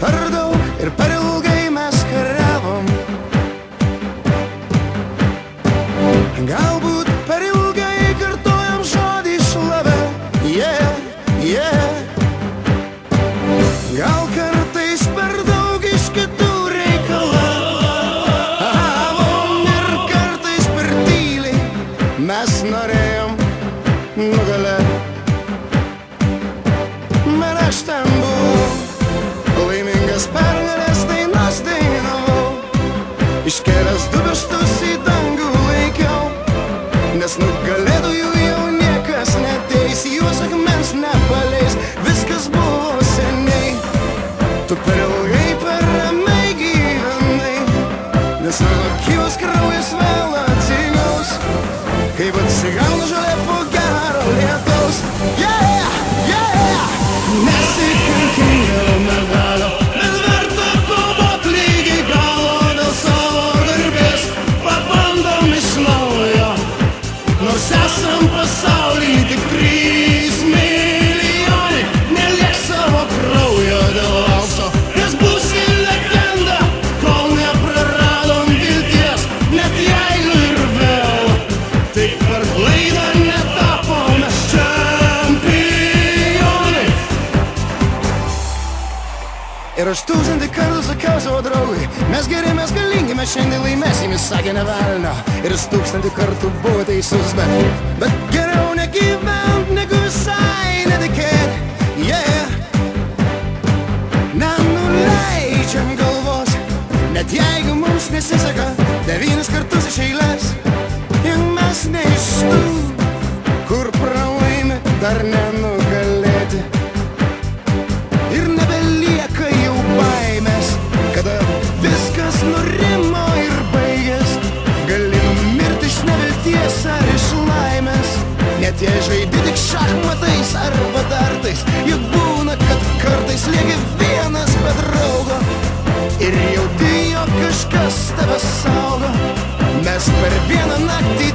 Per daug ir per ilgai mes kariavom. Galbūt per ilgai kartojam žodį šlavę. Gal kartais per daug iš kitų reikalavom ir kartais per tyliai mes norėjom nugalėt. Bet aš ten buvau laimingas pergalės dainas dainavau, iškėlęs du pirštus į dangų laikiau, nes nugalėtojų jau niekas neteis, juos akmens nepaleis, viskas buvo seniai. Tu per ilgai, per ramiai gyvenai, nes mano gyvas kraujas vėl atsigaus, kaip atsigauna žolė po gero lietaus. Nesikankink dėl medalio, bet verta kovot lygiai galo dėl savo garbės. Pabandom iš naujo, nors esam pasauly tik 3 milijonai. Neliek savo kraujo dėl aukso, nes būsi legenda, kol nepraradom vilties. Net jeigu ir vėl tik per klaidą netapome čempionai. Ir aš 1000 kartų sakiau savo draugui, mes geri, mes galingi, mes šiandien laimėsim, jis sakė ne velnio. Ir jis 1000 kartų buvo teisus, bet geriau negyvent, negu visai netikėt. Nenuleidžiam galvos, net jeigu mums nesiseka 9 kartus iš eilės. Juk mes ne iš tų, kur pralaimi dar nenugalėti. Ir nebelieka jau baimės, kada viskas nurimo ir baigės. Gali mirti iš nevilties ar iš laimės, net jei žaidi tik šachmatais arba dartais. Juk būna, kad kartais lieki vienas be draugo ir jauti, jog kažkas tave saugo. Mes per vieną naktį